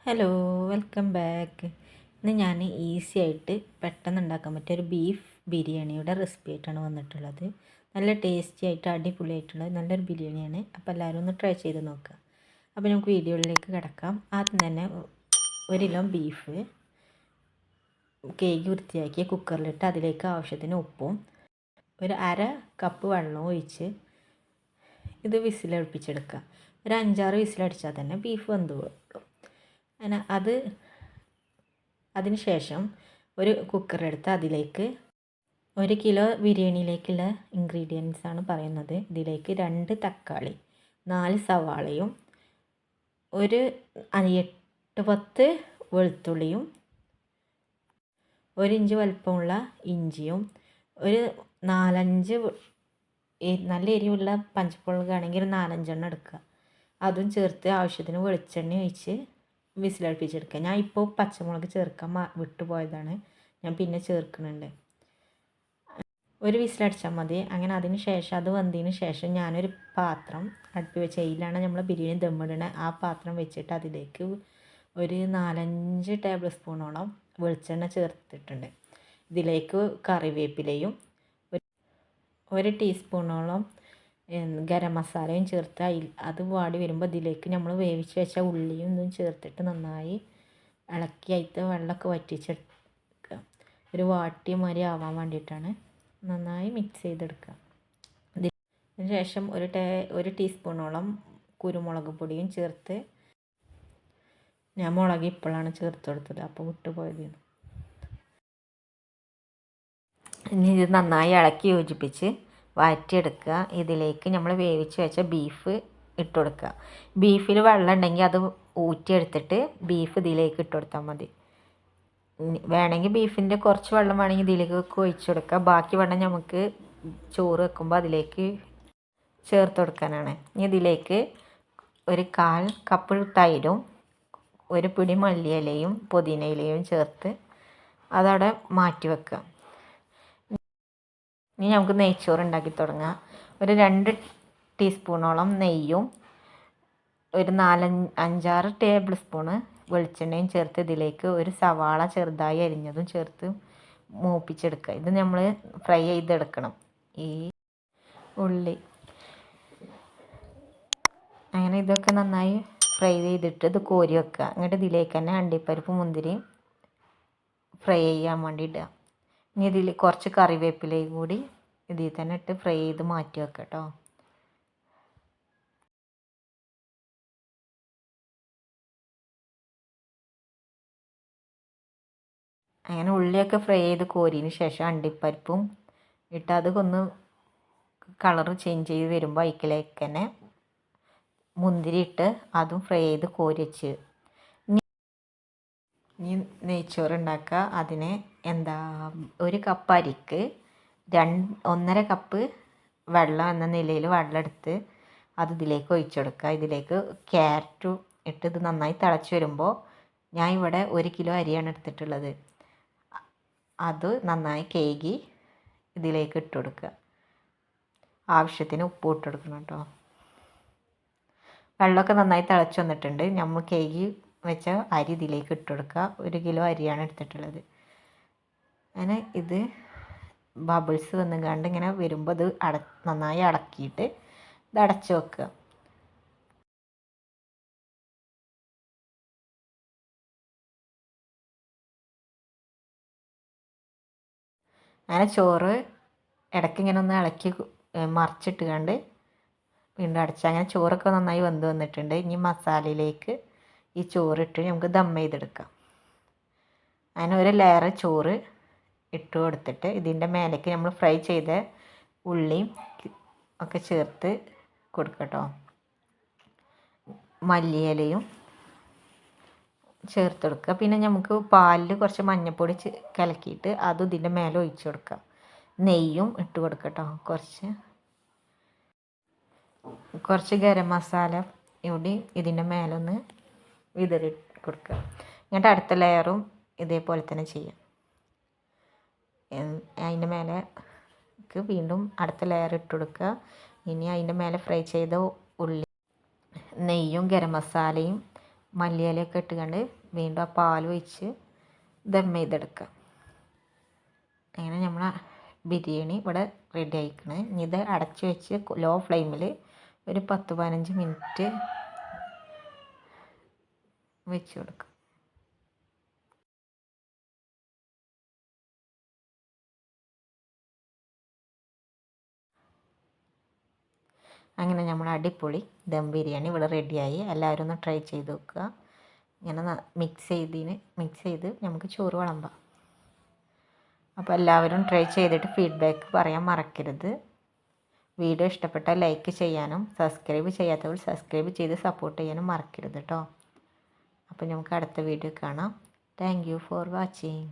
Hello, welcome back. ഇന്ന് ഞാൻ easy ആയിട്ട് പെട്ടെന്ന് ഉണ്ടാക്കാൻ പറ്റിയ ഒരു ബീഫ് ബിരിയാണിയുടെ റെസിപ്പി ആയിട്ടാണ് വന്നിട്ടുള്ളത്. നല്ല ടേസ്റ്റി ആയിട്ട് അടിപൊളിയായിട്ടുള്ള നല്ലൊരു ബിരിയാണിയാണ്. അപ്പോൾ എല്ലാവരും ഒന്ന് ട്രൈ ചെയ്ത് നോക്കുക. അപ്പോൾ നമുക്ക് വീഡിയോയിലേക്ക് കിടക്കാം. ആദ്യം തന്നെ 1 കിലോ ബീഫ് കഴുകി വൃത്തിയാക്കി കുക്കറിലിട്ട് അതിലേക്ക് ആവശ്യത്തിന് ഉപ്പും ഒരു അര കപ്പ് വെള്ളവും ഒഴിച്ച് ഇത് വിസിലടുപ്പിച്ചെടുക്കുക. ഒരു 5-6 വിസിലടിച്ചാൽ തന്നെ ബീഫ് വെന്ത് കിട്ടും. അങ്ങനെ അതിന് ശേഷം ഒരു കുക്കറെടുത്ത് അതിലേക്ക് 1 കിലോ ബിരിയാണിയിലേക്കുള്ള ഇൻഗ്രീഡിയൻസാണ് പറയുന്നത്. ഇതിലേക്ക് 2 തക്കാളി, 4 സവാളയും ഒരു 8-10 വെളുത്തുള്ളിയും 1 ഇഞ്ച് വലുപ്പമുള്ള ഇഞ്ചിയും ഒരു 4-5 നല്ല എരിവുള്ള പച്ചമുളകാണെങ്കിൽ 4-5 എടുക്കുക. അതും ചേർത്ത് ആവശ്യത്തിന് വെളിച്ചെണ്ണ ഒഴിച്ച് വിസിലടുപ്പിച്ചെടുക്കുക. ഞാൻ ഇപ്പോൾ പച്ചമുളക് ചേർക്കാൻ വിട്ടുപോയതാണ്, ഞാൻ പിന്നെ ചേർക്കുന്നുണ്ട്. ഒരു വിസിലടിച്ചാൽ മതി. അങ്ങനെ അതിന് ശേഷം അത് വന്നതിന് ശേഷം ഞാനൊരു പാത്രം അടുപ്പ് വെച്ച് അതിലാണ് നമ്മൾ ബിരിയാണി ദമ്മിടണ ആ പാത്രം വെച്ചിട്ട് അതിലേക്ക് ഒരു 4-5 ടേബിൾ സ്പൂണോളം വെളിച്ചെണ്ണ ചേർത്തിട്ടുണ്ട്. ഇതിലേക്ക് കറിവേപ്പിലയും 1 ടീസ്പൂണോളം ഗരം മസാലയും ചേർത്ത് അത് വാടി വരുമ്പോൾ ഇതിലേക്ക് നമ്മൾ വേവിച്ച് വെച്ച ഉള്ളിയും ഇതും ചേർത്തിട്ട് നന്നായി ഇളക്കി അതിൽ വെള്ളമൊക്കെ വറ്റിച്ചെടുക്കുക. ഒരു വാട്ടിയ മാതിരി ആവാൻ വേണ്ടിയിട്ടാണ്. നന്നായി മിക്സ് ചെയ്തെടുക്കുക. അതിന് ശേഷം ഒരു ടീസ്പൂണോളം കുരുമുളക് പൊടിയും ചേർത്ത്, ഞാൻ മുളക് ഇപ്പോഴാണ് ചേർത്ത് കൊടുത്തത്, അപ്പോൾ വിട്ടുപോയതാണ്. ഇനി ഇത് നന്നായി ഇളക്കി യോജിപ്പിച്ച് വഴറ്റിയെടുക്കുക. ഇതിലേക്ക് നമ്മൾ വേവിച്ച് വെച്ച ബീഫ് ഇട്ട് കൊടുക്കുക. ബീഫിൽ വെള്ളം ഉണ്ടെങ്കിൽ അത് ഊറ്റിയെടുത്തിട്ട് ബീഫ് ഇതിലേക്ക് ഇട്ട് കൊടുത്താൽ മതി. വേണമെങ്കിൽ ബീഫിൻ്റെ കുറച്ച് വെള്ളം വേണമെങ്കിൽ ഇതിലേക്ക് ഒഴിച്ച് കൊടുക്കുക. ബാക്കി വെള്ളം നമുക്ക് ചോറ് വെക്കുമ്പോൾ അതിലേക്ക് ചേർത്ത് കൊടുക്കാനാണ്. ഇതിലേക്ക് ഒരു 1/4 കപ്പ് തൈരും ഒരു പിടി മല്ലിയിലയും പുതിന ഇലയും ചേർത്ത് അതവിടെ മാറ്റി വെക്കുക. ഇനി നമുക്ക് നെയ്ച്ചോറ് ഉണ്ടാക്കി തുടങ്ങാം. ഒരു 2 ടീസ്പൂണോളം നെയ്യും ഒരു 4-5-6 ടേബിൾ സ്പൂണ് വെളിച്ചെണ്ണയും ചേർത്ത് ഇതിലേക്ക് ഒരു സവാള ചെറുതായി അരിഞ്ഞതും ചേർത്ത് മൂപ്പിച്ചെടുക്കുക. ഇത് നമ്മൾ ഫ്രൈ ചെയ്തെടുക്കണം, ഈ ഉള്ളി. അങ്ങനെ ഇതൊക്കെ നന്നായി ഫ്രൈ ചെയ്തിട്ട് ഇത് കോരി വെക്കുക. എന്നിട്ട് ഇതിലേക്ക് തന്നെ അണ്ടിപ്പരിപ്പ് മുന്തിരിയും ഫ്രൈ ചെയ്യാൻ വേണ്ടി ഇടുക. ഇനി ഇതിൽ കുറച്ച് കറിവേപ്പിലയും കൂടി ഇതിൽ തന്നെ ഇട്ട് ഫ്രൈ ചെയ്ത് മാറ്റി വെക്കുക കേട്ടോ. അങ്ങനെ ഉള്ളിയൊക്കെ ഫ്രൈ ചെയ്ത് കോരിയതിന് ശേഷം അണ്ടിപ്പരിപ്പും ഇട്ട് അത് ഒന്ന് കളറ് ചേഞ്ച് ചെയ്ത് വരുമ്പോൾ അതിലേക്ക് തന്നെ മുന്തിരി ഇട്ട് അതും ഫ്രൈ ചെയ്ത് കോരി വെച്ച് ഇനി നെയ്ച്ചോറ് ഉണ്ടാക്കുക. അതിന് 1 കപ്പ് അരിക്ക് 1.5 കപ്പ് വെള്ളം എന്ന നിലയിൽ വെള്ളം എടുത്ത് അത് ഇതിലേക്ക് ഒഴിച്ചു കൊടുക്കുക. ഇതിലേക്ക് ക്യാരറ്റും ഇട്ട് ഇത് നന്നായി തിളച്ച് വരുമ്പോൾ ഞാൻ ഇവിടെ 1 കിലോ അരിയാണ് എടുത്തിട്ടുള്ളത്. അത് നന്നായി കഴുകി ഇതിലേക്ക് ഇട്ട് കൊടുക്കുക. ആവശ്യത്തിന് ഉപ്പ് ഇട്ട് കൊടുക്കണം കേട്ടോ. വെള്ളമൊക്കെ നന്നായി തിളച്ച് വന്നിട്ടുണ്ട്. നമ്മൾ കഴുകി വെച്ച അരി ഇതിലേക്ക് ഇട്ട് കൊടുക്കുക. 1 കിലോ അരിയാണ് എടുത്തിട്ടുള്ളത്. അങ്ങനെ ഇത് ബബിൾസ് വന്നുകൊണ്ട് ഇങ്ങനെ വരുമ്പോൾ അത് നന്നായി അടക്കിയിട്ട് ഇത് അടച്ച് വെക്കുക. അങ്ങനെ ചോറ് ഇടയ്ക്ക് ഇങ്ങനെ ഒന്ന് ഇളക്കി മറിച്ചിട്ട് കണ്ട് വീണ്ടും അടച്ച്. അങ്ങനെ ചോറൊക്കെ നന്നായി വെന്ത് വന്നിട്ടുണ്ട്. ഇനി മസാലയിലേക്ക് ഈ ചോറിട്ട് നമുക്ക് ദം ചെയ്തെടുക്കാം. അങ്ങനെ ഒരു ലെയർ ചോറ് ഇട്ട് കൊടുത്തിട്ട് ഇതിൻ്റെ മേലേക്ക് നമ്മൾ ഫ്രൈ ചെയ്ത ഉള്ളിയും ഒക്കെ ചേർത്ത് കൊടുക്കുക കേട്ടോ. മല്ലിയിലയും ചേർത്ത് കൊടുക്കുക. പിന്നെ നമുക്ക് പാലിൽ കുറച്ച് മഞ്ഞൾപ്പൊടി കലക്കിയിട്ട് അതും ഇതിൻ്റെ മേലെ ഒഴിച്ച് കൊടുക്കുക. നെയ്യും ഇട്ട് കൊടുക്കുക കേട്ടോ. കുറച്ച് ഗരം മസാല കൂടി ഇതിൻ്റെ മേലൊന്ന് വിതറി കൊടുക്കുക. എന്നിട്ട് അടുത്ത ലെയറും ഇതേപോലെ തന്നെ ചെയ്യാം. അതിൻ്റെ മേലേക്ക് വീണ്ടും അടുത്ത ലെയർ ഇട്ട് കൊടുക്കുക. ഇനി അതിൻ്റെ മേലെ ഫ്രൈ ചെയ്ത ഉള്ളി, നെയ്യും ഗരം മസാലയും മല്ലിയിലയൊക്കെ ഇട്ടുകൊണ്ട് വീണ്ടും ആ പാൽ ഒഴിച്ച് ദം ചെയ്തെടുക്കുക. അങ്ങനെ നമ്മളെ ബിരിയാണി ഇവിടെ റെഡി ആയിക്കണ്. ഇനി ഇത് അടച്ച് വെച്ച് ലോ ഫ്ലെയിമിൽ ഒരു 10-15 മിനിറ്റ് വെച്ച് കൊടുക്കുക. അങ്ങനെ നമ്മൾ അടിപൊളി ദം ബിരിയാണി ഇവിടെ റെഡിയായി. എല്ലാവരും ഒന്ന് ട്രൈ ചെയ്ത് നോക്കുക. ഇങ്ങനെ മിക്സ് ചെയ്ത് നമുക്ക് ചോറ് വിളമ്പാം. അപ്പോൾ എല്ലാവരും ട്രൈ ചെയ്തിട്ട് ഫീഡ്ബാക്ക് പറയാൻ മറക്കരുത്. വീഡിയോ ഇഷ്ടപ്പെട്ടാൽ ലൈക്ക് ചെയ്യാനും സബ്സ്ക്രൈബ് ചെയ്യാത്തവർ സബ്സ്ക്രൈബ് ചെയ്ത് സപ്പോർട്ട് ചെയ്യാനും മറക്കരുത് കേട്ടോ. അപ്പോൾ നമുക്ക് അടുത്ത വീഡിയോ കാണാം. Thank you for watching.